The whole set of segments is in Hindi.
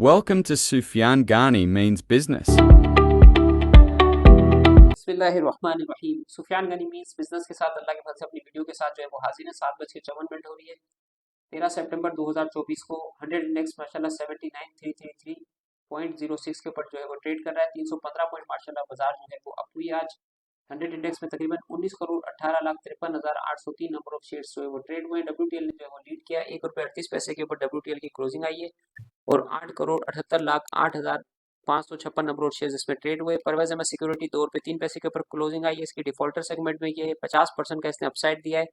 Welcome to Sufyan Ghani Means Business. बिस्मिल्लाहिर्रहमानिर्रहीम। सुफियान गनी मीन्स बिजनेस के साथ अल्लाह के फजल से अपनी वीडियो के साथ जो है वो हाजिर है। 7:54 हो रही है 13 सितंबर 2024 को। 100 इंडेक्स माशाल्लाह 79333.06 के ऊपर जो है वो ट्रेड कर रहा है। 315 पॉइंट माशाल्लाह बाजार जो है वो अप हुई आज। 100 इंडेक्स में तकरीबन 19,18,53,803 नंबर ऑफ शेयर्स जो है वो ट्रेड हुए। WTL ने जो है वो लीड किया। ₹1.38 के ऊपर WTL की क्लोजिंग आई है और 8,78,08,556 नंबर और शेयर्स इसमें ट्रेड हुए। परवेज अहमद सिक्योरिटी ₹2.03 के ऊपर क्लोजिंग आई है। इसकी डिफॉल्टर सेगमेंट में ये 50% का इसने अपसाइड दिया है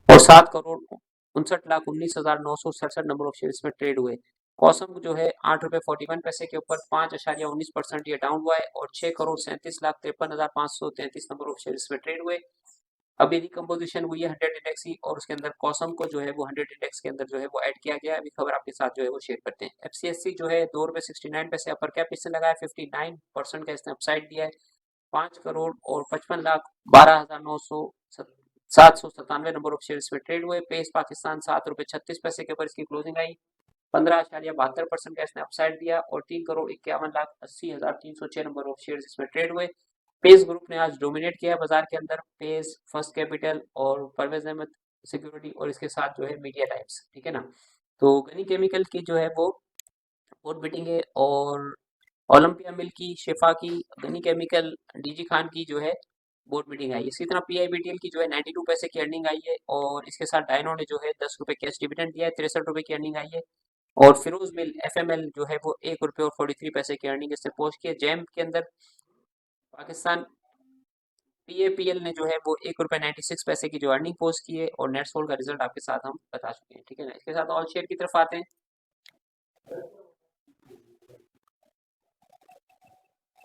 और 7,59,19,967 नंबर ऑफ शेयर्स में ट्रेड हुए। कॉसम जो है ₹8.41 के ऊपर 5.19% ये डाउन हुआ है और 6,37,53,533 नंबर ऑफ शेयर्स में ट्रेड हुए। अभी रिकम्पोजिशन हुई है 100 इंडेक्स की और उसके अंदर कॉसम को जो है वो 100 इंडेक्स के अंदर जो है वो ऐड किया गया है। अभी खबर आपके साथ जो है वो शेयर करते हैं। FCSC जो है ₹2.69 अपर कैप इसने लगाया। 59% का इसने अपसाइड दिया है। 5,55,12,900 नंबर ऑफ शेयर्स में ट्रेड हुए। पेस पाकिस्तान ₹7.36 के ऊपर इसकी क्लोजिंग आई। 15.72% का इसने अपसाइड दिया और 3,51,80,306 नंबर ऑफ शेयर्स इसमें ट्रेड हुए। पेस ग्रुप ने आज डोमिनेट किया बाजार के अंदर। पेस, फर्स्ट कैपिटल और परवेज अहमद सिक्योरिटी और इसके साथ जो है मीडिया टाइम्स, ठीक है ना। तो गनी केमिकल की जो है वो बोर्ड मीटिंग है और ओलंपिया मिल की, शिफा की, गनी केमिकल, डीजी खान की जो है बोर्ड मीटिंग आई। इसी तरह PIBTL की जो है 92 पैसे की अर्निंग आई है और इसके साथ डायनो ने जो है ₹10 कैश डिविडेंड दिया है। ₹63 की अर्निंग आई है और फिरोज मिल FML जो है वो ₹1.43 की अर्निंग इससे पोस्ट की है। जैम के अंदर पाकिस्तान PAPL ने जो है वो ₹1.96 की जो अर्निंग पोस्ट की है और नेटसोल का रिजल्ट आपके साथ हम बता चुके हैं, ठीक है ना। इसके साथ ऑल शेयर की तरफ आते हैं।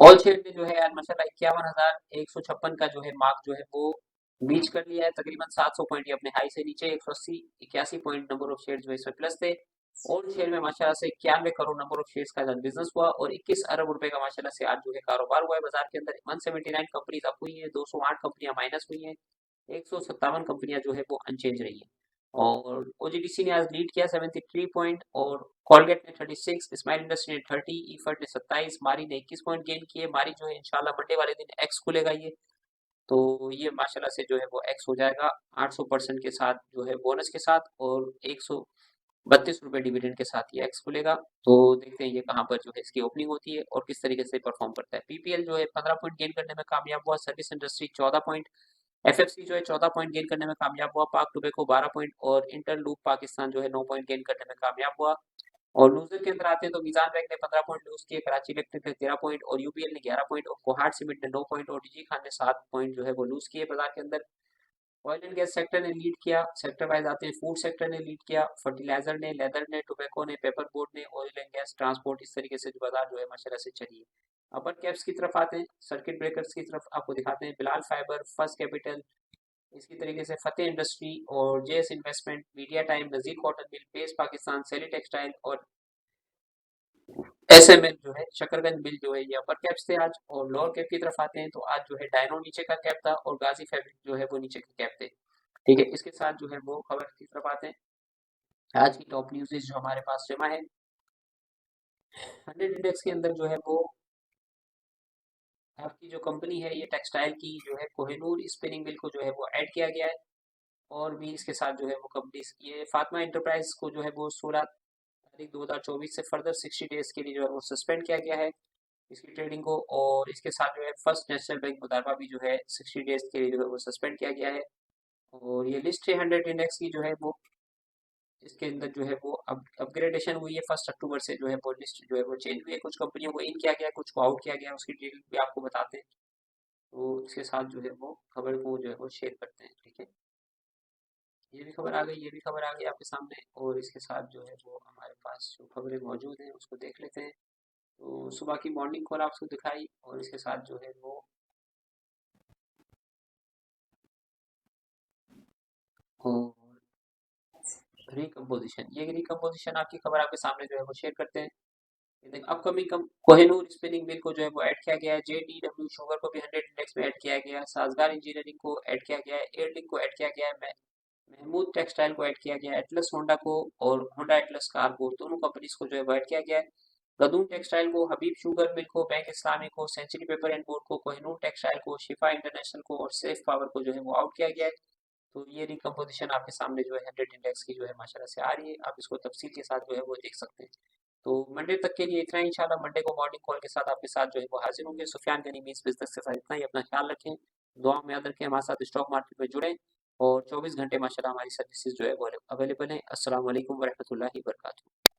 ऑल शेयर ने जो है यार माशाल्लाह 51,156 का जो है मार्क जो है वो बीच कर लिया है। तकरीबन 700 पॉइंट अपने हाई से नीचे 180 81 पॉइंट नंबर ऑफ शेयर जो है इसमें प्लस थे। ऑल शेयर में माशाल्लाह से 91 करोड़ नंबर ऑफ शेयर्स का बिजनेस हुआ और 21 अरब रुपए का माशाल्लाह से आज जो है कारोबार हुआ है बाजार के अंदर। 179 कंपनीज अप हुई है, 208 कंपनियां माइनस हुई हैं, 157 कंपनियां जो है वो अनचेंज रही है। और OGDC ने आज लीड किया 73 पॉइंट और कॉलगेट ने 36, स्माइल इंडस्ट्री ने 30, ईफर्ट ने 27, मारी ने 21 पॉइंट गेन किए। मारी जो है इंशाल्लाह मंडे वाले दिन एक्स खुलेगा ये, तो ये माशाल्लाह से जो है वो एक्स हो जाएगा 800% के साथ जो है बोनस के साथ और ₹132 डिविडेंड के साथ ये एक्स खुलेगा। तो देखते हैं ये कहाँ पर जो है इसकी ओपनिंग होती है और किस तरीके से परफॉर्म करता है। PPL जो है 15 पॉइंट गेन करने में कामयाब हुआ। सर्विस इंडस्ट्री 14 पॉइंट, FFC जो है 14 पॉइंट गेन करने में कामयाब हुआ। पाक टोबैको 12 पॉइंट और इंटरलूप पाकिस्तान जो है 9 पॉइंट गेन करने में कामयाब हुआ। और लूजर के अंदर आते हैं तो मीजान बैंक ने 15 पॉइंट लूज किए, कराची इलेक्ट्रिक ने 13 पॉइंट और UPL ने 11 पॉइंट और कोहाट सीमेंट ने 9 पॉइंट और डीजी खान ने 7 पॉइंट जो है वो लूज किए बाजार के अंदर। ऑयल एंड गैस सेक्टर ने लीड किया। सेक्टर वाइज आते हैं, फूड सेक्टर ने लीड किया, फर्टिलाइजर ने, लेदर ने, टोबैको ने, पेपर बोर्ड ने, ऑयल एंड गैस, ट्रांसपोर्ट, इस तरीके से जो बाजार जो है माशाल्लाह से चली है। अपर कैप्स की तरफ आते हैं, सर्किट ब्रेकर्स की तरफ आपको दिखाते हैं। बिलाल फाइबर, फर्स्ट कैपिटल, इसी तरीके से फतेह इंडस्ट्री और JS इन्वेस्टमेंट, मीडिया टाइम, नजीर कॉटन मिल, पेस पाकिस्तान, सेली टेक्सटाइल और SML जो है शकरगंज मिल जो है ये अपर कैप्स थे आज। और लोअर कैप की तरफ आते हैं तो आज जो है डायनो नीचे का कैप था और गाजी फैब्रिक जो है वो नीचे का कैप थे, ठीक है। इसके साथ जो है वो खबर की तरफ आते हैं। आज की टॉप न्यूज जो हमारे पास जमा है 100 इंडेक्स के अंदर जो है वो आपकी जो कंपनी है ये टेक्सटाइल की जो है कोहिनूर स्पिनिंग मिल को जो है वो ऐड किया गया है। और भी इसके साथ जो है वो कंपनीज ये फातिमा इंटरप्राइज को जो है वो 16 तारीख 2024 से फर्दर 60 डेज के लिए जो है वो सस्पेंड किया गया है इसकी ट्रेडिंग को। और इसके साथ जो है फर्स्ट नेशनल बैंक मुदारबा भी जो है 60 डेज के लिए जो है वो सस्पेंड किया गया है। और ये लिस्ट है 100 इंडेक्स की जो है वो इसके अंदर जो है वो अपग्रेडेशन हुई है 1 अक्टूबर से जो है वो लिस्ट जो है वो चेंज हुई है। कुछ कंपनियों को इन किया गया, कुछ को आउट किया गया, उसकी डिटेल भी आपको बताते हैं। तो इसके साथ जो है वो खबर को जो है वो शेयर करते हैं, ठीक है। ये भी खबर आ गई, ये भी खबर आ गई आपके सामने और इसके साथ जो है वो हमारे पास जो खबरें मौजूद हैं उसको देख लेते हैं। तो सुबह की मॉर्निंग कॉल आपको दिखाई और इसके साथ जो है वो और रिकम्पोजिशन, ये रिकम्पोजिशन आपकी खबर आपके सामने जो है वो शेयर करते हैं। ये देख अपकमिंग कोहिनूर स्पिनिंग मिल को जो है वो ऐड किया गया है। JDW शुगर को भी 100 इंडेक्स में ऐड किया गया है। साजगार इंजीनियरिंग को ऐड किया गया है। एयरलिंक को ऐड किया गया है। महमूद टेक्सटाइल को ऐड किया गया है। एटलस होंडा को और होंडा एटलस कार को, दोनों कंपनीज को जो है वो ऐड किया गया है। गदूम टेक्सटाइल को, हबीब शुगर मिल को, बैंक इस्लामिक को, सेंचुरी पेपर एंड बोर्ड को, कोहिनूर टेक्सटाइल को, शिफा इंटरनेशनल को और सेफ पावर को जो है वो आउट किया गया है। तो ये रिकम्पोजिशन आपके सामने जो है 100 इंडेक्स की जो है माशाल्लाह से आ रही है, आप इसको तफसील के साथ जो है वो देख सकते हैं। तो मंडे तक के लिए इतना ही, इंशाल्लाह मंडे को मॉर्निंग कॉल के साथ आपके साथ जो है वो हाजिर होंगे। सुफियान गनी मीन्स बिजनेस के साथ इतना ही, अपना ख्याल रखें, दुआ में याद रखें, हमारे साथ स्टॉक मार्केट में जुड़ें और 24 घंटे माशाल्लाह हमारी सर्विसेज जो है वो अवेलेबल है। अस्सलाम वालेकुम वरहमतुल्लाहि वबरकातुहू।